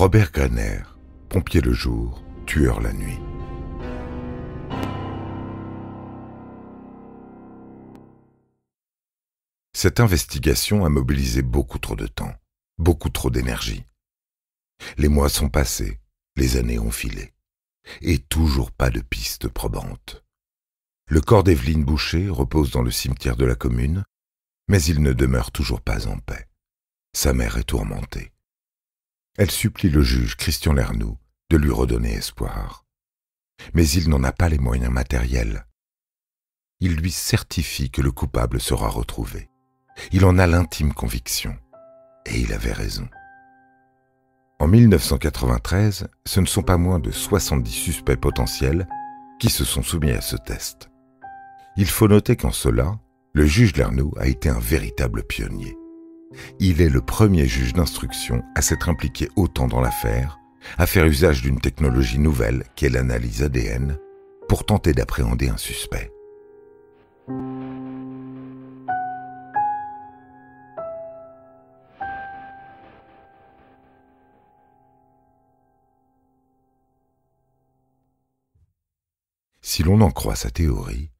Robert Greiner, pompier le jour, tueur la nuit. Cette investigation a mobilisé beaucoup trop de temps, beaucoup trop d'énergie. Les mois sont passés, les années ont filé, et toujours pas de piste probante. Le corps d'Evelyne Boucher repose dans le cimetière de la commune, mais il ne demeure toujours pas en paix. Sa mère est tourmentée. Elle supplie le juge Christian Lernoux de lui redonner espoir. Mais il n'en a pas les moyens matériels. Il lui certifie que le coupable sera retrouvé. Il en a l'intime conviction. Et il avait raison. En 1993, ce ne sont pas moins de 70 suspects potentiels qui se sont soumis à ce test. Il faut noter qu'en cela, le juge Lernoux a été un véritable pionnier. Il est le premier juge d'instruction à s'être impliqué autant dans l'affaire, à faire usage d'une technologie nouvelle qu'est l'analyse ADN pour tenter d'appréhender un suspect. Si l'on en croit sa théorie,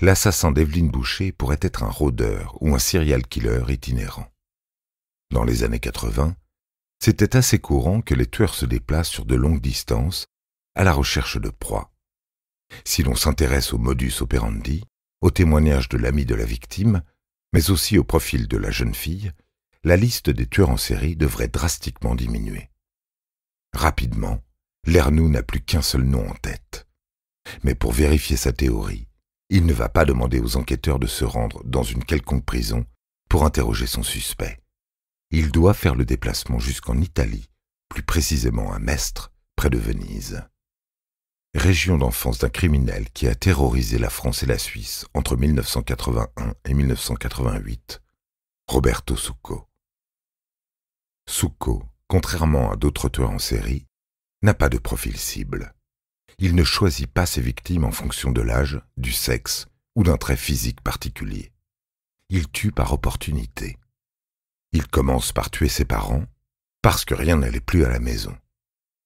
l'assassin d'Evelyne Boucher pourrait être un rôdeur ou un serial killer itinérant. Dans les années 80, c'était assez courant que les tueurs se déplacent sur de longues distances à la recherche de proies. Si l'on s'intéresse au modus operandi, aux témoignages de l'ami de la victime, mais aussi au profil de la jeune fille, la liste des tueurs en série devrait drastiquement diminuer. Rapidement, Lernoux n'a plus qu'un seul nom en tête. Mais pour vérifier sa théorie, il ne va pas demander aux enquêteurs de se rendre dans une quelconque prison pour interroger son suspect. Il doit faire le déplacement jusqu'en Italie, plus précisément à Mestre, près de Venise. Région d'enfance d'un criminel qui a terrorisé la France et la Suisse entre 1981 et 1988, Roberto Succo. Succo, contrairement à d'autres tueurs en série, n'a pas de profil cible. Il ne choisit pas ses victimes en fonction de l'âge, du sexe ou d'un trait physique particulier. Il tue par opportunité. Il commence par tuer ses parents, parce que rien n'allait plus à la maison.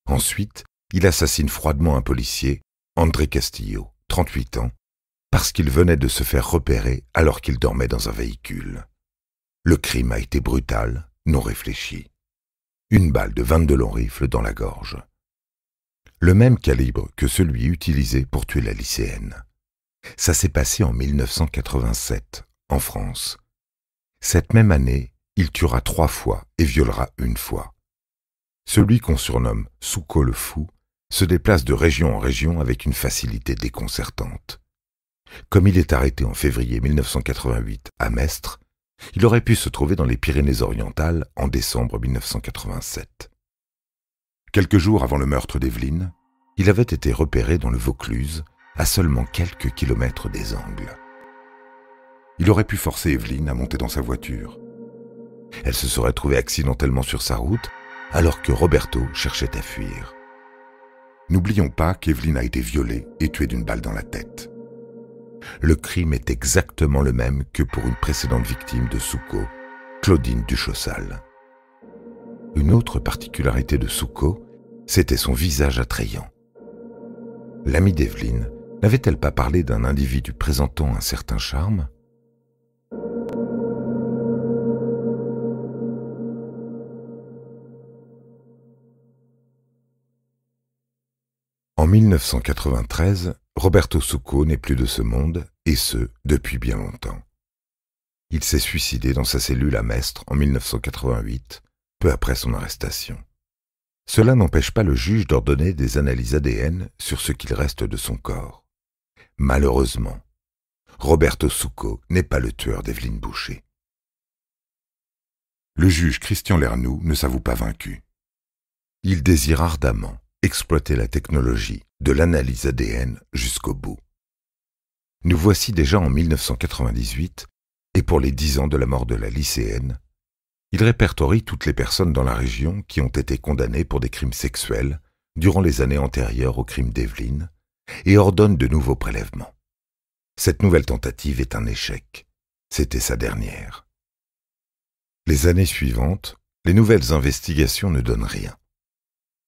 Ensuite, il assassine froidement un policier, André Castillo, 38 ans, parce qu'il venait de se faire repérer alors qu'il dormait dans un véhicule. Le crime a été brutal, non réfléchi. Une balle de 22 longs rifles dans la gorge. Le même calibre que celui utilisé pour tuer la lycéenne. Ça s'est passé en 1987, en France. Cette même année, il tuera 3 fois et violera 1 fois. Celui qu'on surnomme Succo le fou se déplace de région en région avec une facilité déconcertante. Comme il est arrêté en février 1988 à Mestre, il aurait pu se trouver dans les Pyrénées-Orientales en décembre 1987. Quelques jours avant le meurtre d'Evelyne, il avait été repéré dans le Vaucluse, à seulement quelques kilomètres des Angles. Il aurait pu forcer Evelyne à monter dans sa voiture. Elle se serait trouvée accidentellement sur sa route, alors que Roberto cherchait à fuir. N'oublions pas qu'Evelyne a été violée et tuée d'une balle dans la tête. Le crime est exactement le même que pour une précédente victime de Succo, Claudine Duchossal. Une autre particularité de Succo, c'était son visage attrayant. L'amie d'Evelyne n'avait-elle pas parlé d'un individu présentant un certain charme ? En 1993, Roberto Succo n'est plus de ce monde, et ce, depuis bien longtemps. Il s'est suicidé dans sa cellule à Mestre en 1988, peu après son arrestation. Cela n'empêche pas le juge d'ordonner des analyses ADN sur ce qu'il reste de son corps. Malheureusement, Roberto Succo n'est pas le tueur d'Evelyne Boucher. Le juge Christian Lernoux ne s'avoue pas vaincu. Il désire ardemment exploiter la technologie de l'analyse ADN jusqu'au bout. Nous voici déjà en 1998, et pour les 10 ans de la mort de la lycéenne, il répertorie toutes les personnes dans la région qui ont été condamnées pour des crimes sexuels durant les années antérieures au crime d'Evelyne et ordonne de nouveaux prélèvements. Cette nouvelle tentative est un échec. C'était sa dernière. Les années suivantes, les nouvelles investigations ne donnent rien.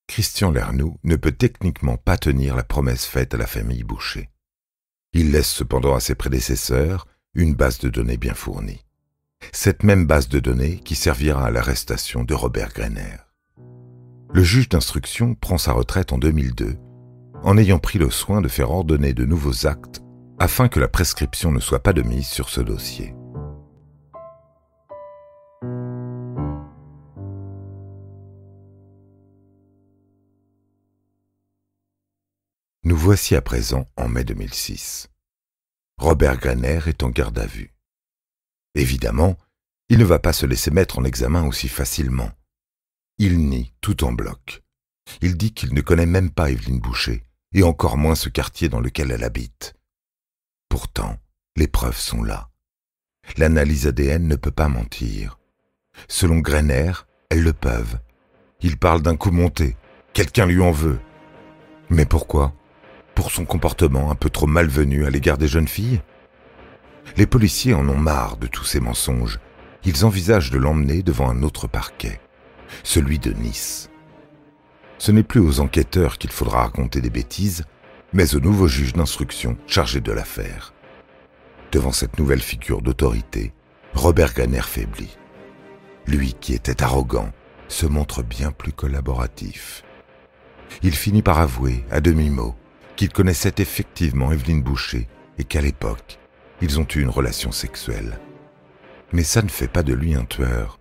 Christian Lernoux ne peut techniquement pas tenir la promesse faite à la famille Boucher. Il laisse cependant à ses prédécesseurs une base de données bien fournie. Cette même base de données qui servira à l'arrestation de Robert Greiner. Le juge d'instruction prend sa retraite en 2002, en ayant pris le soin de faire ordonner de nouveaux actes afin que la prescription ne soit pas de mise sur ce dossier. Nous voici à présent en mai 2006. Robert Greiner est en garde à vue. Évidemment, il ne va pas se laisser mettre en examen aussi facilement. Il nie tout en bloc. Il dit qu'il ne connaît même pas Évelyne Boucher, et encore moins ce quartier dans lequel elle habite. Pourtant, les preuves sont là. L'analyse ADN ne peut pas mentir. Selon Greiner, elles le peuvent. Il parle d'un coup monté. Quelqu'un lui en veut. Mais pourquoi ? Pour son comportement un peu trop malvenu à l'égard des jeunes filles ? Les policiers en ont marre de tous ces mensonges. Ils envisagent de l'emmener devant un autre parquet, celui de Nice. Ce n'est plus aux enquêteurs qu'il faudra raconter des bêtises, mais au nouveau juge d'instruction chargé de l'affaire. Devant cette nouvelle figure d'autorité, Robert Greiner faiblit. Lui qui était arrogant se montre bien plus collaboratif. Il finit par avouer, à demi-mot, qu'il connaissait effectivement Évelyne Boucher et qu'à l'époque, ils ont eu une relation sexuelle. Mais ça ne fait pas de lui un tueur.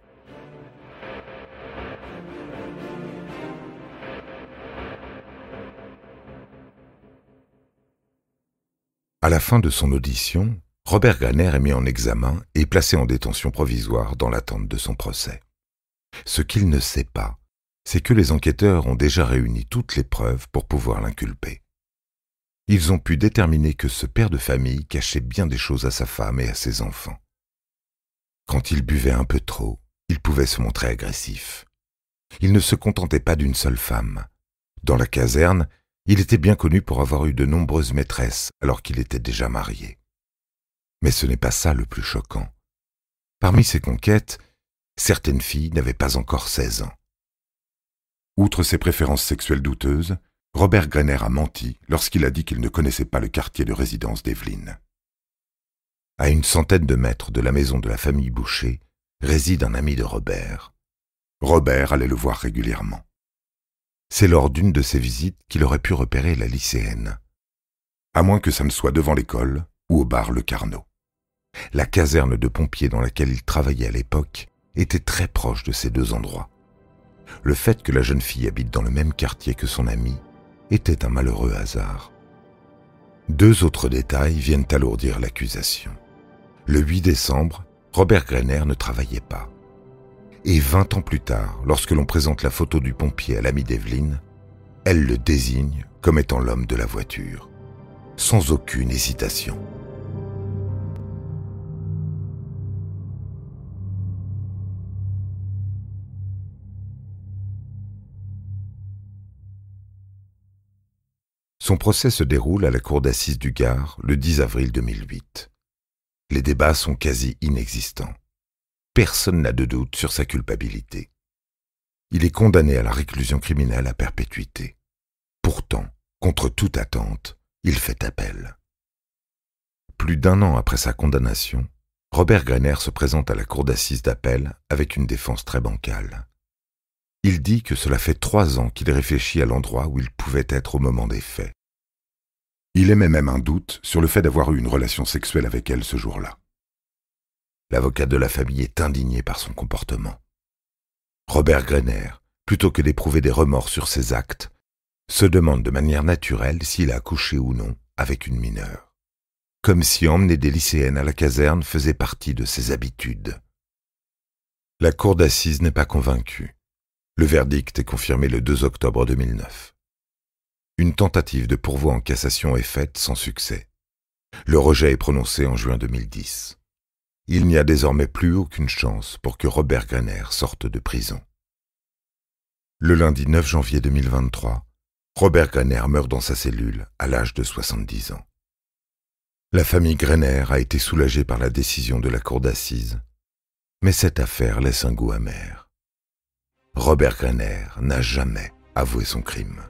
À la fin de son audition, Robert Greiner est mis en examen et placé en détention provisoire dans l'attente de son procès. Ce qu'il ne sait pas, c'est que les enquêteurs ont déjà réuni toutes les preuves pour pouvoir l'inculper. Ils ont pu déterminer que ce père de famille cachait bien des choses à sa femme et à ses enfants. Quand il buvait un peu trop, il pouvait se montrer agressif. Il ne se contentait pas d'une seule femme. Dans la caserne, il était bien connu pour avoir eu de nombreuses maîtresses alors qu'il était déjà marié. Mais ce n'est pas ça le plus choquant. Parmi ses conquêtes, certaines filles n'avaient pas encore 16 ans. Outre ses préférences sexuelles douteuses, Robert Greiner a menti lorsqu'il a dit qu'il ne connaissait pas le quartier de résidence d'Évelyne. À une centaine de mètres de la maison de la famille Boucher réside un ami de Robert. Robert allait le voir régulièrement. C'est lors d'une de ses visites qu'il aurait pu repérer la lycéenne. À moins que ça ne soit devant l'école ou au bar Le Carnot. La caserne de pompiers dans laquelle il travaillait à l'époque était très proche de ces deux endroits. Le fait que la jeune fille habite dans le même quartier que son ami était un malheureux hasard. Deux autres détails viennent alourdir l'accusation. Le 8 décembre, Robert Greiner ne travaillait pas. Et 20 ans plus tard, lorsque l'on présente la photo du pompier à l'ami d'Évelyne, elle le désigne comme étant l'homme de la voiture, sans aucune hésitation. Son procès se déroule à la cour d'assises du Gard le 10 avril 2008. Les débats sont quasi inexistants. Personne n'a de doute sur sa culpabilité. Il est condamné à la réclusion criminelle à perpétuité. Pourtant, contre toute attente, il fait appel. Plus d'1 an après sa condamnation, Robert Greiner se présente à la cour d'assises d'appel avec une défense très bancale. Il dit que cela fait 3 ans qu'il réfléchit à l'endroit où il pouvait être au moment des faits. Il émet même un doute sur le fait d'avoir eu une relation sexuelle avec elle ce jour-là. L'avocat de la famille est indigné par son comportement. Robert Greiner, plutôt que d'éprouver des remords sur ses actes, se demande de manière naturelle s'il a couché ou non avec une mineure. Comme si emmener des lycéennes à la caserne faisait partie de ses habitudes. La cour d'assises n'est pas convaincue. Le verdict est confirmé le 2 octobre 2009. Une tentative de pourvoi en cassation est faite sans succès. Le rejet est prononcé en juin 2010. Il n'y a désormais plus aucune chance pour que Robert Greiner sorte de prison. Le lundi 9 janvier 2023, Robert Greiner meurt dans sa cellule à l'âge de 70 ans. La famille Greiner a été soulagée par la décision de la cour d'assises, mais cette affaire laisse un goût amer. Robert Greiner n'a jamais avouer son crime.